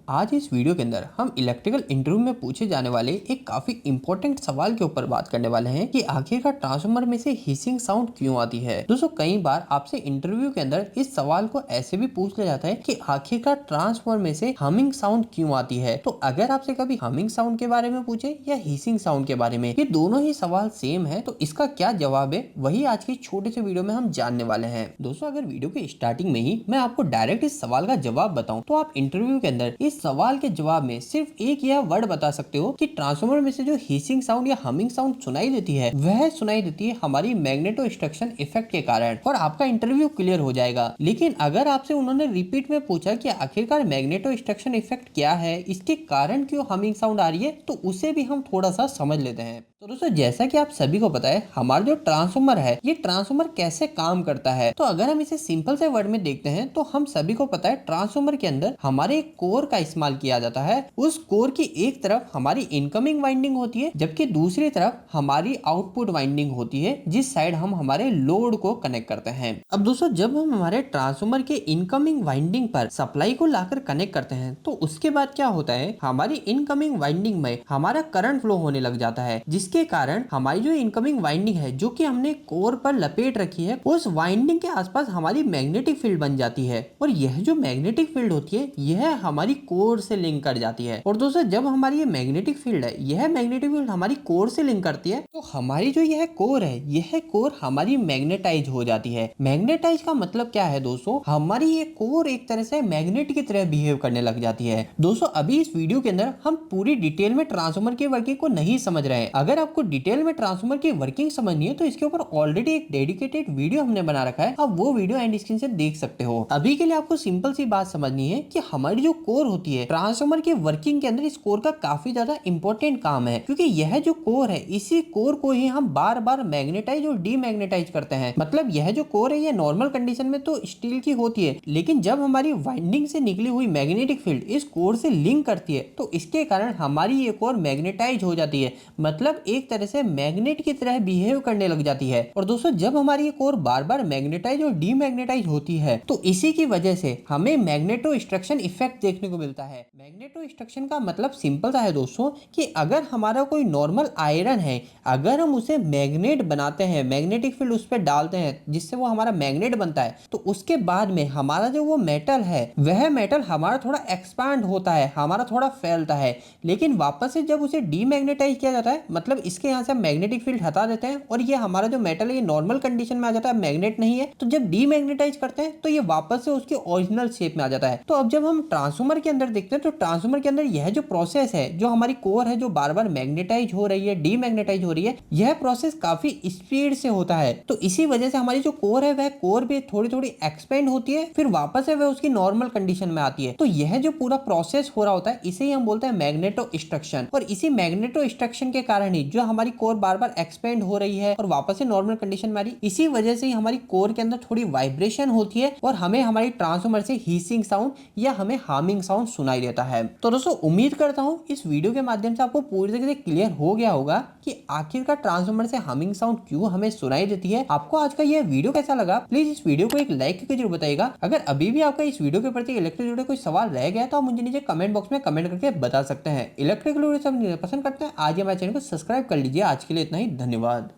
आज इस वीडियो के अंदर हम इलेक्ट्रिकल इंटरव्यू में पूछे जाने वाले एक काफी इंपॉर्टेंट सवाल के ऊपर बात करने वाले हैं कि आखिरकार ट्रांसफार्मर में से हिसिंग साउंड क्यों आती है। दोस्तों कई बार आपसे इंटरव्यू के अंदर इस सवाल को ऐसे भी पूछ लिया जाता है कि आखिरकार ट्रांसफार्मर में से हमिंग साउंड क्यों आती है। तो अगर आपसे कभी हमिंग साउंड के बारे में पूछे या हिसिंग साउंड के बारे में, ये दोनों ही सवाल सेम है, तो इसका क्या जवाब है वही आज की छोटे से वीडियो में हम जानने वाले हैं। दोस्तों अगर वीडियो के स्टार्टिंग में ही मैं आपको डायरेक्ट इस सवाल का जवाब बताऊं तो आप इंटरव्यू के अंदर इस सवाल के जवाब में सिर्फ एक यह वर्ड बता सकते हो कि ट्रांसफार्मर में से जो हिसिंग साउंड या हमिंग साउंड सुनाई देती है वह सुनाई देती है हमारी मैग्नेटोस्ट्रक्शन इफेक्ट के कारण, और आपका इंटरव्यू क्लियर हो जाएगा। लेकिन अगर आपसे उन्होंने रिपीट में पूछा कि आखिरकार मैग्नेटोस्ट्रक्शन इफेक्ट क्या है, इसके कारण क्यों हमिंग साउंड आ रही है, तो उसे भी हम थोड़ा सा समझ लेते हैं। तो दोस्तों जैसा कि आप सभी को पता है हमारा जो ट्रांसफार्मर है ये ट्रांसफार्मर कैसे काम करता है। तो अगर हम इसे सिंपल से वर्ड में देखते हैं तो हम सभी को पता है ट्रांसफार्मर के अंदर हमारे एक कोर का इस्तेमाल किया जाता है। उस कोर की एक तरफ हमारी इनकमिंग वाइंडिंग होती है जबकि दूसरी तरफ हमारी आउटपुट वाइंडिंग होती है जिस साइड हम हमारे लोड को कनेक्ट करते हैं। अब दोस्तों जब हम हमारे ट्रांसफार्मर के इनकमिंग वाइंडिंग पर सप्लाई को लाकर कनेक्ट करते हैं तो उसके बाद क्या होता है, हमारी इनकमिंग वाइंडिंग में हमारा करंट फ्लो होने लग जाता है जिसके कारण हमारी जो इनकमिंग वाइंडिंग है जो कि हमने कोर पर लपेट रखी है उस वाइंडिंग के आसपास हमारी मैग्नेटिक फील्ड बन जाती है, और यह जो मैग्नेटिक फील्ड होती है यह हमारी कोर से लिंक कर जाती है। और दोस्तों जब हमारी ये मैग्नेटिक फील्ड है, यह मैग्नेटिक फील्ड हमारी कोर से लिंक करती है तो हमारी जो यह कोर है यह कोर हमारी मैग्नेटाइज हो जाती है। मैग्नेटाइज का मतलब क्या है दोस्तों, हमारी ये कोर एक तरह से मैग्नेट की तरह बिहेव करने लग जाती है। दोस्तों अभी इस वीडियो के अंदर हम पूरी डिटेल में ट्रांसफार्मर की वर्किंग को नहीं समझ रहे हैं। अगर आपको डिटेल में ट्रांसफार्मर की वर्किंग समझनी है तो इसके ऊपर ऑलरेडी एक डेडिकेटेड वीडियो हमने बना रखा है, आप वो वीडियो एंड स्क्रीन से देख सकते हो। अभी के लिए आपको सिंपल सी बात समझनी है कि हमारी जो कोर होती है ट्रांसफार्मर की वर्किंग के अंदर इस कोर का काफी ज्यादा इंपॉर्टेंट काम है, क्योंकि यह जो कोर है इसी कोर को ही हम बार बार मैग्नेटाइज और डीमैग्नेटाइज करते हैं। मतलब यह जो कोर है यह नॉर्मल कंडीशन में तो स्टील की होती है, लेकिन जब हमारी वाइंडिंग से निकली हुई मैग्नेटिक फील्ड इस कोर से लिंक करती है तो इसके कारण हमारी ये कोर मैग्नेटाइज हो जाती है, मतलब एक तरह से मैग्नेट की तरह बिहेव करने लग जाती है। और दोस्तों जब हमारी ये कोर बार बार मैग्नेटाइज और डीमैग्नेटाइज होती है तो इसी की वजह से हमें मैग्नेटोस्ट्रक्शन इफेक्ट देखने को मिलता है। मैग्नेटोस्ट्रक्शन का मतलब सिंपल सा है दोस्तों कि अगर हमारा कोई नॉर्मल आयरन है, अगर हम उसे मैग्नेट बनाते हैं, मैग्नेटिक फील्ड उस पर डालते हैं जिससे वो हमारा मैग्नेट बनता है, तो उसके बाद में हमारा जो वो मेटल है वह मेटल हमारा थोड़ा एक्सपांड होता है, हमारा थोड़ा फैलता है, लेकिन वापस से जब उसे डीमैग्नेटाइज किया जाता है, मतलब इसके यहाँ से मैग्नेटिक फील्ड हटा देते हैं और ये हमारा जो मेटल है ये नॉर्मल कंडीशन में आ जाता है, मैग्नेट नहीं है। तो जब डीमैग्नेटाइज करते हैं तो ये वापस से उसकी ओरिजिनल शेप में आ जाता है। तो अब जब हम ट्रांसफार्मर के अंदर देखते हैं तो ट्रांसफार्मर के अंदर यह जो प्रोसेस है, जो हमारी कोर है जो बार बार मैग्नेटाइज हो रही है, डीमैग्नेटाइज हो रही है, यह प्रोसेस काफी स्पीड से होता है। तो इसी वजह से हमारी जो कोर है वह कोर भी थोड़ी थोड़ी एक्सपेंड होती है, फिर वापस से वह उसकी नॉर्मल कंडीशन में आती है। तो यह जो पूरा प्रोसेस हो रहा होता है इसे ही हम बोलते हैं मैग्नेटोस्ट्रक्शन। और इसी मैग्नेटोस्ट्रक्शन के कारण ही जो हमारी कोर बार बार एक्सपेंड हो रही है और वापस से नॉर्मल कंडीशन में आ रही, इसी वजह से ही हमारी कोर के अंदर थोड़ी वाइब्रेशन होती है और हमें हमारी ट्रांसफार्मर से हीसिंग साउंड या हमें हार्मिंग साउंड सुनाई देता है। तो दोस्तों उम्मीद करता हूं इस वीडियो के माध्यम से आपको पूरी तरीके से क्लियर हो गया होगा कि आखिरकार ट्रांसफार्मर से हमिंग साउंड क्यों हमें सुनाई देती है। आपको आज का यह वीडियो कैसा लगा, प्लीज इस वीडियो को एक लाइक करके जरूर बताइएगा। अगर अभी भी आपका इस वीडियो के प्रति इलेक्ट्रिक जुड़े कोई सवाल रह गया तो आप मुझे नीचे कमेंट बॉक्स में कमेंट करके बता सकते हैं। इलेक्ट्रिक वीडियो सब पसंद करते हैं आज हमारे चैनल को सब्सक्राइब कर लीजिए। आज के लिए इतना ही, धन्यवाद।